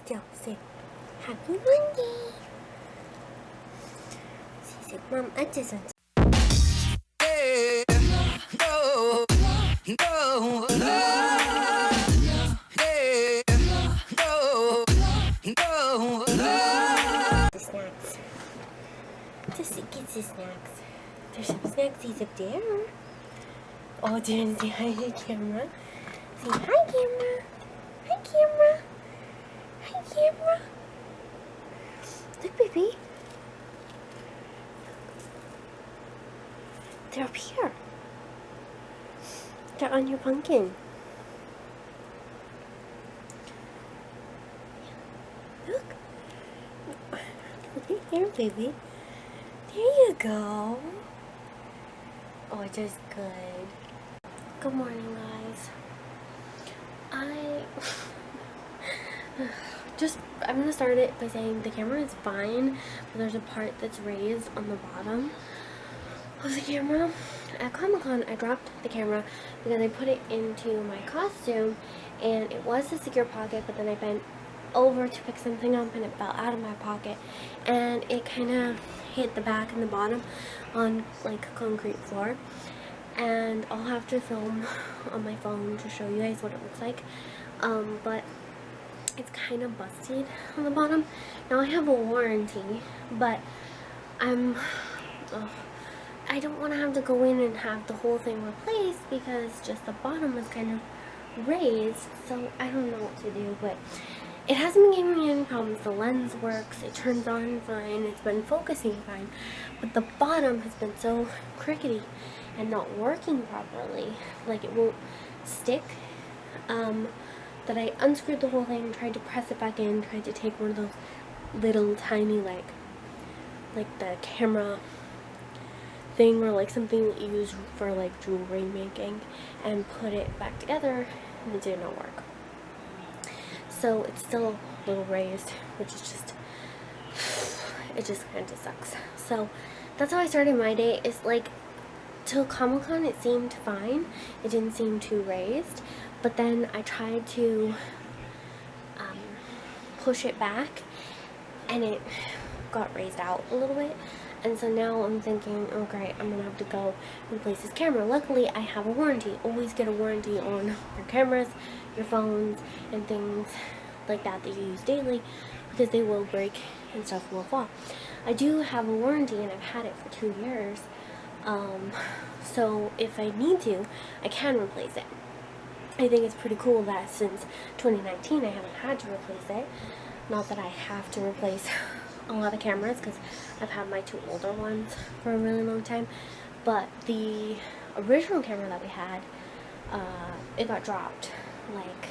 Still say Happy Monday. She said, Mom, I just want the snacks. Just get the snacks. There's some snacksies up there. Oh, Jen, say hi to the camera. Say hi, camera. Hi, camera. Hi, camera. Look, baby. They're up here. They're on your pumpkin. Look. Look here, baby. There you go. Oh, it is good. Good morning, guys. I'm gonna start it by saying the camera is fine, but there's a part that's raised on the bottom of the camera. At Comic-Con, I dropped the camera because I put it into my costume, and it was a secure pocket, but then I bent over to pick something up, and it fell out of my pocket, and it kind of hit the back and the bottom on like a concrete floor. And I'll have to film on my phone to show you guys what it looks like, but it's kind of busted on the bottom. Now I have a warranty, but I don't want to have to go in and have the whole thing replaced because just the bottom is kind of raised, so I don't know what to do. But it hasn't been giving me any problems. The lens works, it turns on fine, it's been focusing fine, but the bottom has been so crickety and not working properly, like it won't stick, that I unscrewed the whole thing, tried to press it back in, tried to take one of those little tiny like the camera thing or like something that you use for like jewelry making, and put it back together, and it did not work. So it's still a little raised, which is just kind of sucks. So that's how I started my day. It's like till Comic-Con it seemed fine, it didn't seem too raised, but then I tried to push it back and it got raised out a little bit, and so now I'm thinking, oh great, I'm gonna have to go replace this camera. Luckily I have a warranty. Always get a warranty on your cameras, your phones, and things like that you use daily, because they will break and stuff will fall. I do have a warranty and I've had it for 2 years. So if I need to, I can replace it. I think it's pretty cool that since 2019 I haven't had to replace it. Not that I have to replace a lot of cameras, because I've had my 2 older ones for a really long time, but the original camera that we had, it got dropped like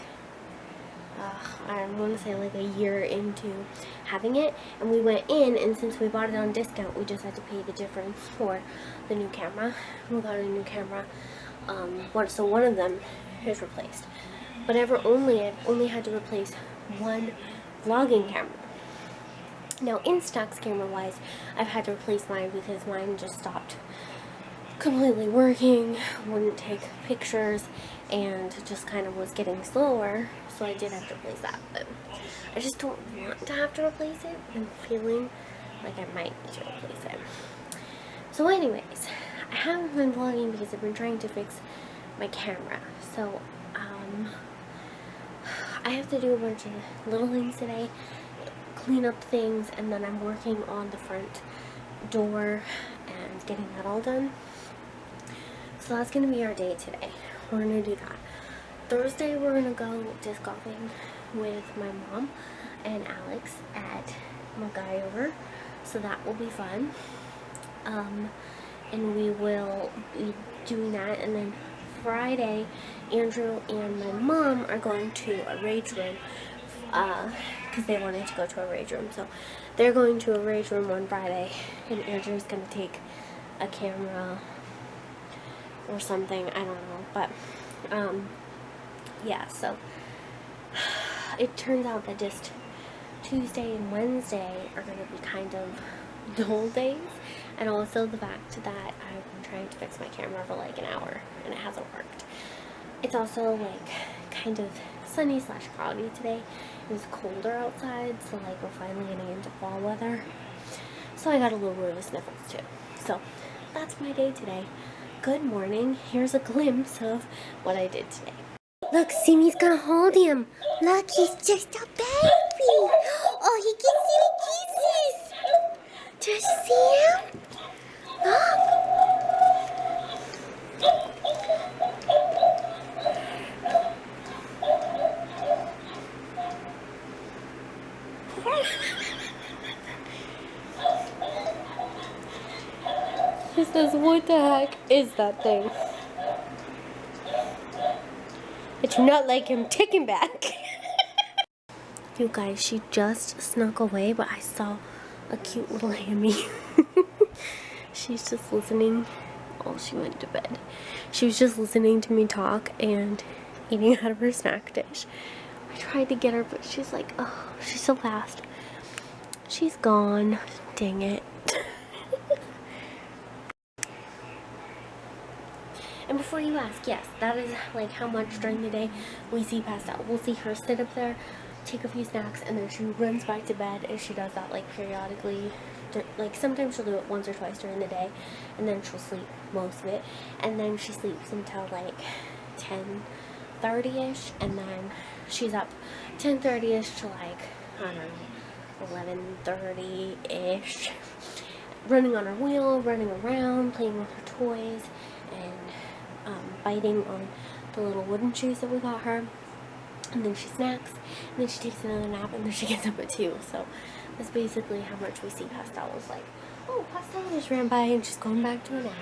I want to say like a year into having it, and we went in, and since we bought it on discount, we just had to pay the difference for the new camera. We got a new camera, so one of them is replaced, but I've only had to replace one vlogging camera. Now Instax camera wise, I've had to replace mine because mine just stopped completely working, wouldn't take pictures, and just kind of was getting slower, so I did have to replace that. But I just don't want to have to replace it. I'm feeling like I might need to replace it. So anyways, I haven't been vlogging because I've been trying to fix my camera, so I have to do a bunch of little things today, clean up things, and then I'm working on the front door and getting that all done. So that's going to be our day today. We're going to do that. Thursday we're going to go disc golfing with my mom and Alex at MacGyver, so that will be fun. And we will be doing that, and then Friday Andrew and my mom are going to a rage room, because they wanted to go to a rage room, so they're going to a rage room on Friday, and Andrew's going to take a camera or something, I don't know, but yeah, so it turns out that just Tuesday and Wednesday are going to be kind of dull days, and also the fact that I've been trying to fix my camera for like an hour and it hasn't worked. It's also like kind of sunny / cloudy today, it was colder outside, so like we're finally getting into fall weather. So I got a little bit of a sniffles too. So that's my day today. Good morning. Here's a glimpse of what I did today. Look, Simi's gonna hold him. Look, he's just a baby. Oh, he gets little kisses. Do you see him? Look. He says, what the heck is that thing? I do not like him. Take him back. You guys, she just snuck away, but I saw a cute little hammy. She's just listening. Oh, she went to bed. She was just listening to me talk and eating out of her snack dish. I tried to get her, but she's like, oh, she's so fast. She's gone. Dang it. And before you ask, yes, that is like how much during the day we see passed out. We'll see her sit up there, take a few snacks, and then she runs back to bed, and she does that like periodically. Like sometimes she'll do it once or twice during the day, and then she'll sleep most of it, and then she sleeps until like 10:30ish, and then she's up 10:30ish to like, I don't know, 11:30ish, running on her wheel, running around, playing with her toys, and biting on the little wooden shoes that we got her. And then she snacks, and then she takes another nap, and then she gets up at 2. So that's basically how much we see Pastel. Was like, oh, Pastel just ran by and she's going back to a nap.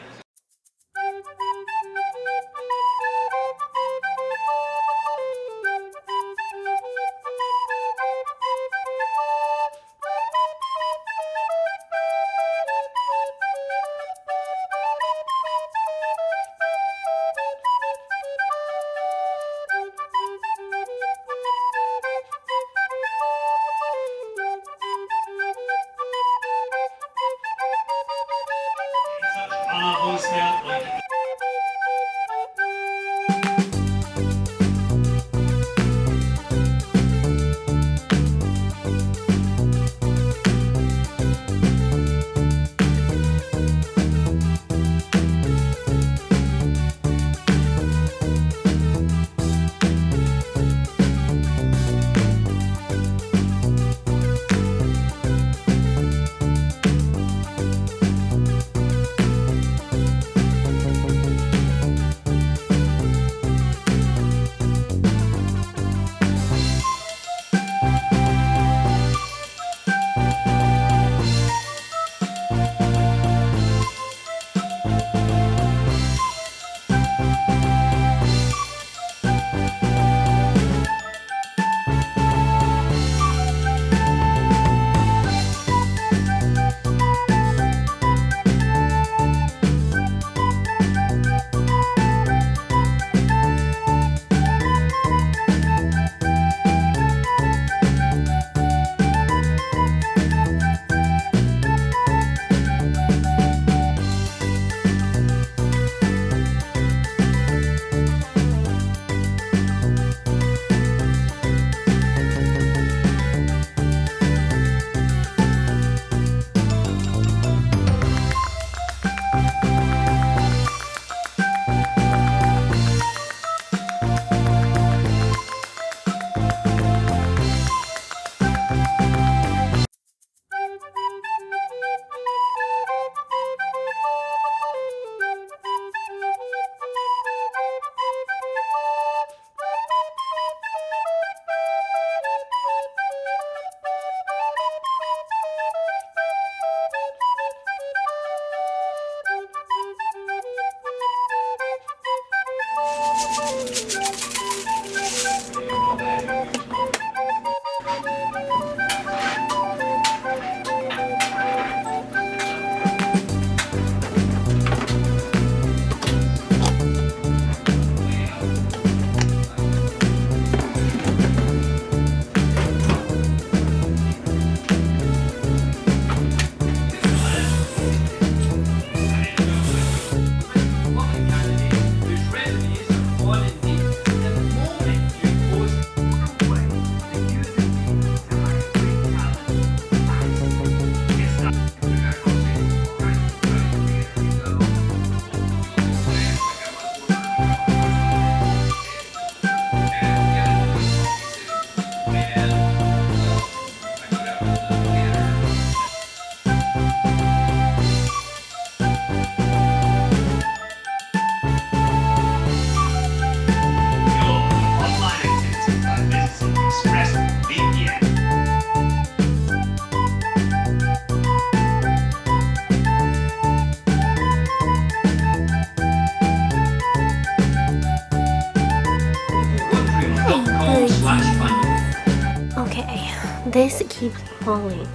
this keeps falling.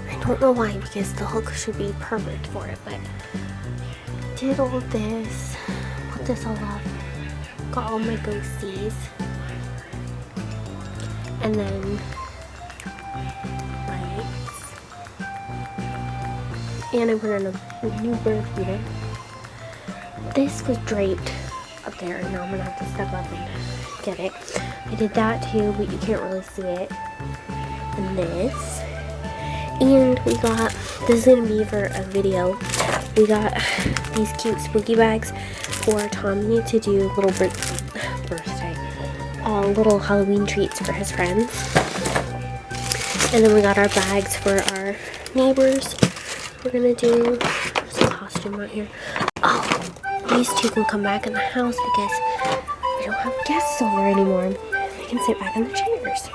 I don't know why, because the hook should be perfect for it, but did all this, put this all up, got all my ghosties, and then lights, and I put in a new bird feeder. This was draped up there, and now I'm gonna have to step up and get it. I did that too, but you can't really see it. And this. And we got, this is gonna be for a video, we got these cute spooky bags for Tommy to do little birthday, little Halloween treats for his friends. And then we got our bags for our neighbors. We're gonna do, there's a costume right here. Oh, these two can come back in the house because we don't have guests over anymore. They can sit back in the chairs.